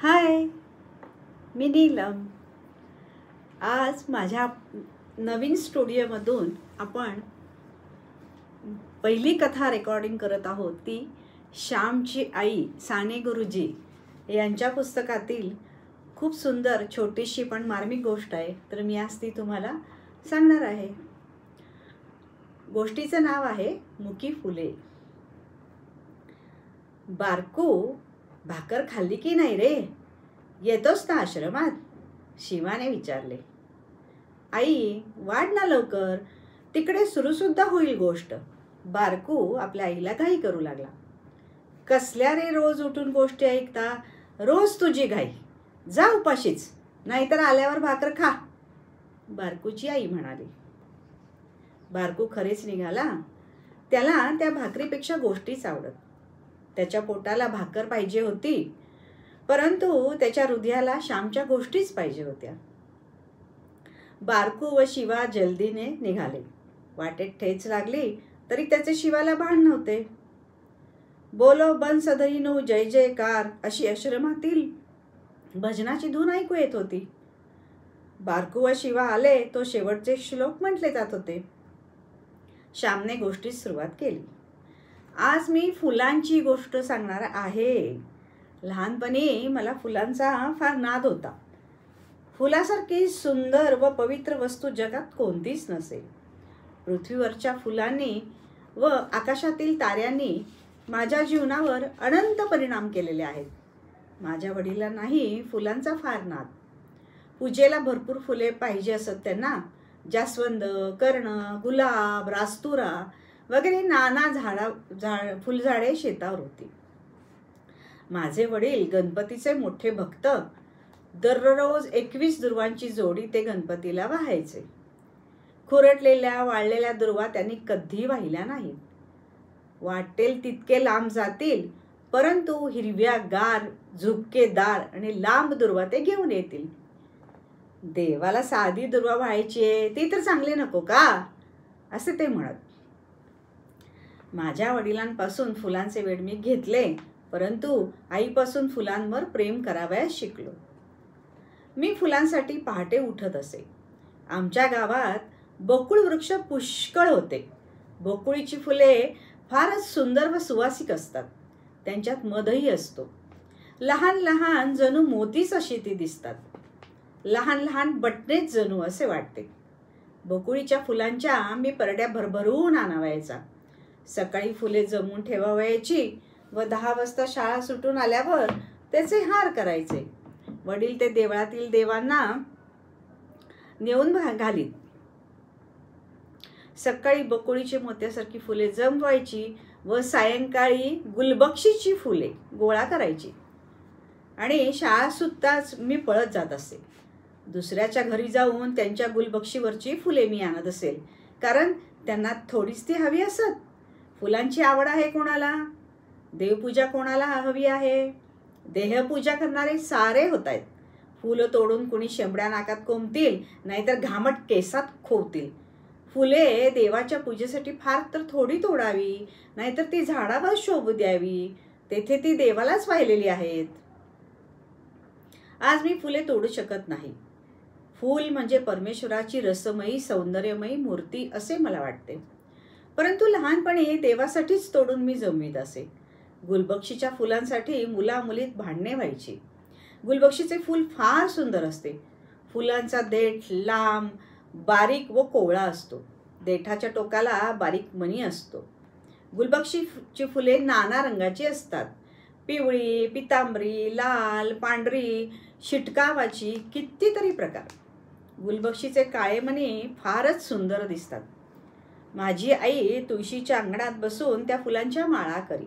हाय, मी नीलम. आज माझ्या नवीन स्टुडिओमधून आपण पहिली कथा रेकॉर्डिंग करत आहोत. ती श्यामची आई साने गुरुजी यांच्या पुस्तकातील खूप सुंदर छोटीशी पण मार्मिक गोष्ट आहे. तर मी आज ती तुम्हाला सांगणार आहे. गोष्टीचं नाव आहे मुकी फुले. बारकू, भाकर खाल्ली की नाही रे? येतोस ना आश्रमात? शिवाने विचारले. आई, वाढ ना लवकर, तिकडे सुरूसुद्धा होईल गोष्ट. बारकू आपल्या आईला घाई करू लागला. कसल्या रे रोज उठून गोष्टी ऐकता? रोज तुझी घाई. जा उपाशीच, नाहीतर आल्यावर भाकर खा, बारकूची आई म्हणाली. बारकू खरेच निघाला. त्याला त्या भाकरीपेक्षा गोष्टीच आवडत. त्याच्या पोटाला भाकर पाहिजे होती, परंतु त्याच्या हृदयाला श्यामच्या गोष्टीच पाहिजे होत्या. बारकू व शिवा जल्दीने निघाले. वाटेत ठेच लागली तरी त्याचे शिवाला भान नव्हते. बोलो बन सदैनो जय जयकार अशी आश्रमातील भजनाची धून ऐकू येत होती. बारकू व शिवा आले तो शेवटचे श्लोक म्हटले जात होते. श्यामने गोष्टीस सुरुवात केली. आज मी फुलांची गोष्ट सांगणार आहे. लहानपणी मला फुलांचा फार नाद होता. फुलासारखी सुंदर व पवित्र वस्तू जगात कोणतीच नसेल. पृथ्वीवरच्या फुलांनी व आकाशातील ताऱ्यांनी माझ्या जीवनावर अनंत परिणाम केलेले आहेत. माझ्या वडिलांनाही फुलांचा फार नाद. पूजेला भरपूर फुले पाहिजे असत त्यांना. जास्वंद, कर्ण, गुलाब, रास्तुरा वगैरे नाना फुलझाडे शेतावर होती. माझे वडील गणपतीचे मोठे भक्त. दररोज 21 दुर्वांची जोडी ते गणपतीला वाहायचे. खुरटलेल्या वाळलेल्या दुर्वा त्यांनी कधी वाहिल्या नाहीत. वाटेल तितके लांब जातील, परंतु हिरव्यागार, झुपकेदार आणि लांब दुर्वा ते घेऊन येतील. देवाला साधी दुर्वा व्हायची आहे, ती तर चांगली नको का, असे ते म्हणत. माझ्या वडिलांपासून फुलांचे वेड मी घेतले, परंतु आईपासून फुलांवर प्रेम करावयास शिकलो. मी फुलांसाठी पहाटे उठत असे. आमच्या गावात बकुळ वृक्ष पुष्कळ होते. बकुळीची फुले फारच सुंदर व सुवासिक असतात. त्यांच्यात मधही असतो. लहान लहान जणू मोतीच अशी ती दिसतात. लहान लहान बटणेच जणू असे वाटते. बकुळीच्या फुलांच्या मी परड्या भरभरून आणावयाचा. सकाळी फुले जमवून ठेवावयाची व 10 वाजता शाळा सुटून आल्यावर त्याचे हार करायचे. वडील ते देवळातील देवांना नेऊन घालीत. सकाळी बकुळीची मोत्यासारखी फुले जमवायची व सायंकाळी गुलबक्षीची फुले गोळा करायची आणि शाळा सुटताच मी पळत जात असे. दुसऱ्याच्या घरी जाऊन त्यांच्या गुलबक्षीवरची फुले मी आणत असेल, कारण त्यांना थोडीच ती हवी असत. फुलांची आवड आहे कोणाला, देवपूजा कोणाला हवी आहे. देहपूजा करणारे सारे होत आहेत. फुलं तोडून कुणी शेंबड्या नाकात कोंबतील, नाहीतर घामट केसात खोवतील. फुले देवाच्या पूजेसाठी फार तर थोडी तोडावी, नाहीतर ती झाडावर शोभू द्यावी. तेथे ती देवालाच वाहिलेली आहेत. आज मी फुले तोडू शकत नाही. फूल म्हणजे परमेश्वराची रसमयी सौंदर्यमयी मूर्ती असे मला वाटते. परंतु लहानपणी देवासाठीच तोडून मी जमवीत असे. गुलबक्षीच्या फुलांसाठी मुलामुलीत भांडणे व्हायची. गुलबक्षीचे फूल फार सुंदर असते. फुलांचा देठ लांब, बारीक व कोवळा असतो. देठाच्या टोकाला बारीक मणी असतो. गुलबक्षीची फुले नाना रंगाची असतात. पिवळी, पितांबरी, लाल, पांढरी, शिटकावाची, कितीतरी प्रकार. गुलबक्षीचे काळे मणी फारच सुंदर दिसतात. माझी आई तुळशीच्या अंगणात बसून त्या फुलांच्या माळा करी.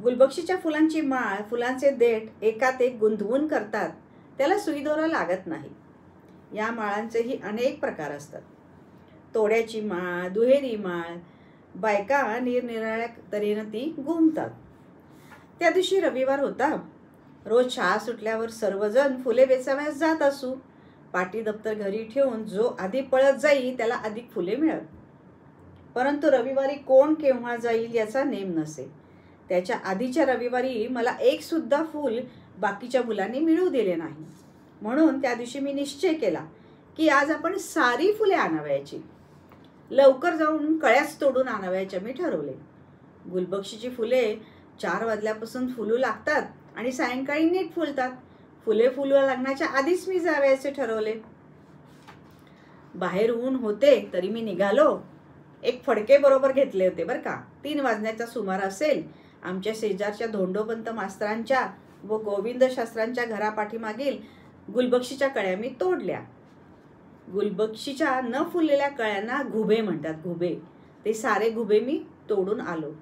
गुलबक्षीच्या फुलांची माळ, फुलांचे देठ एकात एक गुंतवून करतात. त्याला सुईदोरा लागत नाही. या माळांचेही अनेक प्रकार असतात. तोड्याची माळ, दुहेरी माळ. बायका निरनिराळ्या तऱ्हेनं ती गुंततात. त्या दिवशी रविवार होता. रोज शाळा सुटल्यावर सर्वजण फुले वेचावयास जात असू. पाटी दप्तर घरी ठेवून जो आधी पळत जाईल त्याला अधिक फुले मिळत. परंतु रविवारी कोण केव्हा जाईल याचा नेम नसे. त्याच्या आधीच्या रविवारी मला एक सुद्धा फूल बाकीच्या मुलांनी मिळू दिले नाही. म्हणून त्या दिवशी मी निश्चय केला की आज आपण सारी फुले आणावयाची. लवकर जाऊन कळ्याच तोडून आणावयाच्या मी ठरवले. गुलबक्षीची फुले 4 वाजल्यापासून फुलू लागतात आणि सायंकाळी नीट फुलतात. फुले फुलू लागण्याच्या आधीच मी जावयाचे ठरवले. बाहेर ऊन होते तरी मी निघालो. एक फडके बरोबर घेतले होते बरं का. 3 वाजण्याचा सुमार असेल. आमच्या शेजारच्या धोंडोपंत मास्तरांच्या व गोविंद शास्त्रांच्या घरापाठीमागील गुलबक्षीच्या कळ्या मी तोडल्या. गुलबक्षीच्या न फुललेल्या कळ्यांना घुबे म्हणतात, घुबे. ते सारे घुबे मी तोडून आलो.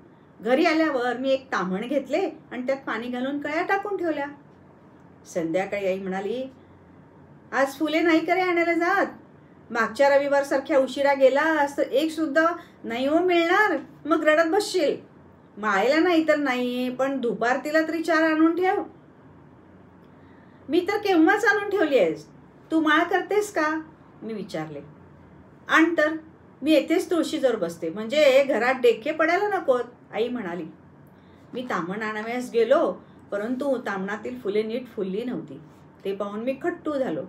घरी आल्यावर मी एक ताम्हण घेतले आणि त्यात पाणी घालून कळ्या टाकून ठेवल्या. संध्याकाळी आई म्हणाली, आज फुले नाही करे आणायला जात? मागच्या रविवार सारख्या उशिरा गेलास तर एक सुद्धा नाही हो मिळणार, मग रडत बसशील. माळेला नाही तर नाही, पण दुपारतीला तरी 4 आणून ठेव. मी तर केव्हाच आणून ठेवली आहेस. तू माळ करतेस का? मी विचारले. आण तर, मी येथेच तुळशीजवळ बसते, म्हणजे घरात डेखे पडायला नकोत, आई म्हणाली. मी ताम्हण आणावयास गेलो, परंतु ताम्हणातील फुले नीट फुलली नव्हती. ते पाहून मी खट्टू झालो.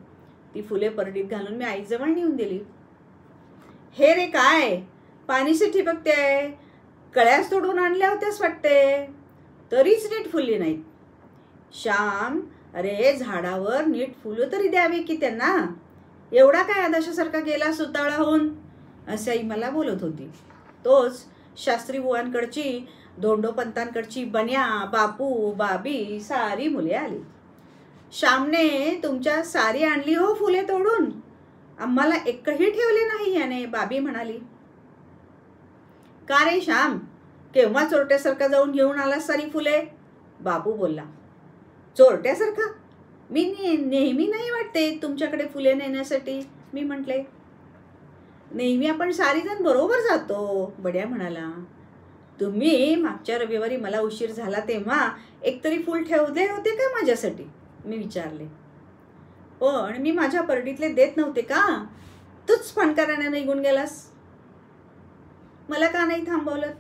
ती फुले परडीत घालून मी आईजवळ नेऊन दिली. हे रे काय, पाणीसे ठिबकते? कळ्याच तोडून आणल्या होत्यास वाटते, तरीच नीट फुलली नाहीत. श्याम, अरे झाडावर नीट फुलं तरी द्यावे की त्यांना. एवढा काय आदाशासारखा गेला सुताळा होऊन, असे आई मला बोलत होती. तोच शास्त्री बुवांकडची, धोंडोपंतांकडची बन्या, बापू, बाबी सारी मुले आली. श्यामने तुमच्या सारी आणली हो फुले तोडून, आम्हाला एकही ठेवले नाही याने, बाबी म्हणाली. का रे श्याम, केव्हा चोरट्यासारखा जाऊन घेऊन आला सारी फुले? बाबू बोलला. चोरट्यासारखा? मी नेहमी नाही वाटते तुमच्याकडे फुले नेण्यासाठी, मी म्हटले. नेहमी आपण सारीजण बरोबर जातो, बड्या म्हणाला. तुम्ही मागच्या रविवारी मला उशीर झाला तेव्हा एकतरी फूल ठेवले होते का माझ्यासाठी, मी विचारले. पण मी माझ्या परडीतले देत नव्हते का? तूच फणकाराने निघून गेलास. मला का नाही थांबवलं?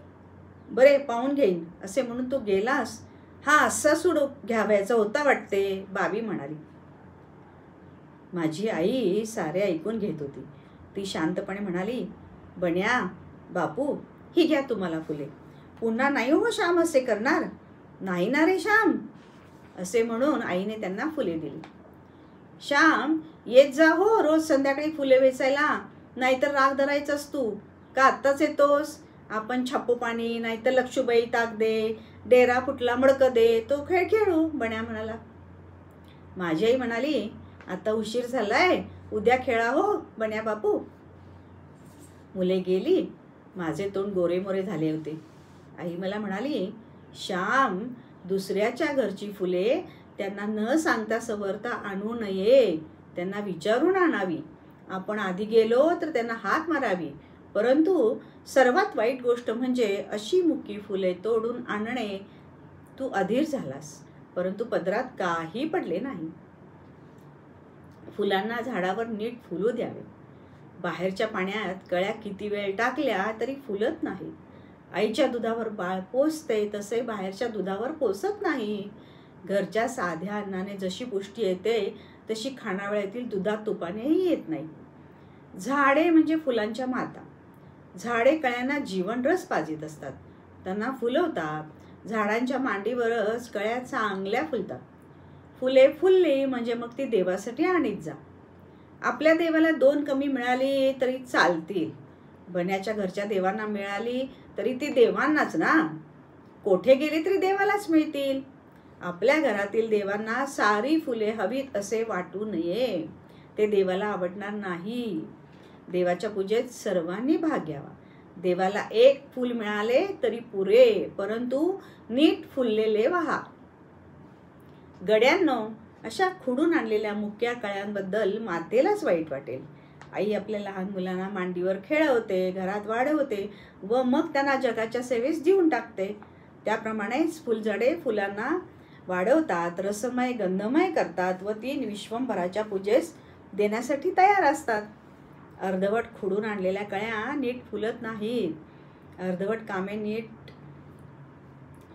बरे पाहून घेईन असे म्हणून तू गेलास. हा असा सुडू घ्यावायचा होता वाटते, बाबी म्हणाली. माझी आई सारे ऐकून घेत होती. ती शांतपणे म्हणाली, बन्या, बापू, ही घ्या तुम्हाला फुले. पुन्हा नाही हो श्याम असे करणार. नाही ना रे श्याम, असे म्हणून आईने त्यांना फुले दिली. श्याम, येत जा हो रोज संध्याकाळी फुले वेचायला, नाहीतर राग धरायचास तू. का आत्ताच येतोस? आपण छापू पाणी, नाहीतर लक्षूबाई ताक दे, डेरा फुटला मडकं दे, तो खेळ खेळू, बन्या म्हणाला. माझी आई म्हणाली, आता उशीर झालाय, उद्या खेळा हो बन्या बापू. मुले गेली. माझे तोंड गोरेमोरे झाले होते. आई मला म्हणाली, श्याम, दुसऱ्याच्या घरची फुले त्यांना न सांगता सवरता आणू नये. त्यांना विचारून आणावी. आपण आधी गेलो तर त्यांना हाक मारावी. परंतु सर्वात वाईट गोष्ट म्हणजे अशी मुकी फुले तोडून आणणे. तू अधीर झालास, परंतु पदरात काही पडले नाही. फुलांना झाडावर नीट फुलू द्यावे. बाहेरच्या पाण्यात कळ्या किती वेळ टाकल्या तरी फुलत नाही. आईच्या दुधावर बाळ पोसते तसे बाहेरच्या दुधावर पोसत नाही. घरच्या साध्या अन्नाने जशी पुष्टी येते तशी खानावळ्यातील दुधात तुपानेही येत नाही. झाडे म्हणजे फुलांच्या माता. झाडे कळ्यांना जीवनरस पाजित असतात, त्यांना फुलवतात. झाडांच्या मांडीवरच कळ्या चांगल्या फुलतात. फुले फुलली म्हणजे मग ती देवासाठी आणीत जा. आपल्या देवाला 2 कमी मिळाली तरी चालतील. बन्याच्या घरच्या देवांना मिळाली तरी ती देवांनाच ना. कोठे गेली तरी देवालाच मिळतील. आपल्या घरातील देवांना सारी फुले हवीत असे वाटू नये. ते देवाला आवडणार नाही. देवाच्या पूजेत सर्वांनी भाग घ्यावा. देवाला 1 फूल मिळाले तरी पुरे, परंतु नीट फुललेले व्हा. गड्यांनो, अशा खुडून आणलेल्या मुक्या कळ्यांबद्दल मातेलाच वाईट वाटेल. आई आपल्या लहान मुलांना मांडीवर खेळवते, घरात वाढवते व मग त्यांना जगाच्या सेवेस देऊन टाकते. त्याप्रमाणेच फुलझाडे फुलांना वाढवतात, रसमय गंधमय करतात व ती विश्वंभराच्या पूजेस देण्यासाठी तयार असतात. अर्धवट खुडून आणलेल्या कळ्या नीट फुलत नाहीत. अर्धवट कामे नीट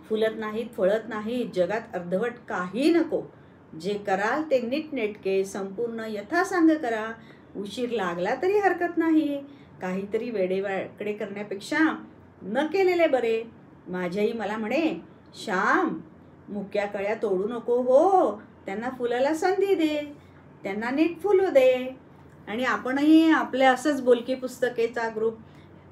फुलत नाहीत, फळत नाहीत, जगात अर्धवट काही नको. जे कराल ते नीटनेटके संपूर्ण यथासांग करा. उशीर लागला तरी हरकत नाही. काहीतरी वेडेवाकडे करण्यापेक्षा न केलेले बरे. माझी आई मला म्हणे, श्याम, मुक्या कळ्या तोडू नको हो, त्यांना फुलाला संधी दे, त्यांना नीट फुलू दे. आणि आपणही आपले असंच बोलकी पुस्तकेचा ग्रुप,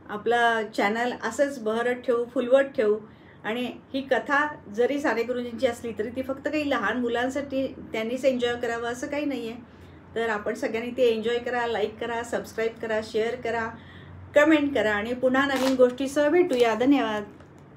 आपला चॅनल असंच बहरत ठेवू, फुलवत ठेवू. आणि ही कथा जरी साने गुरुजींची असली तरी ती फक्त काही लहान मुलांसाठी त्यांनीच एन्जॉय करावं असं काही नाही आहे. तर आपण सगळ्यांनी ते एन्जॉय करा, लाईक करा, सबस्क्राईब करा, शेअर करा, कमेंट करा आणि पुन्हा नवीन गोष्टीसह भेटूया. धन्यवाद.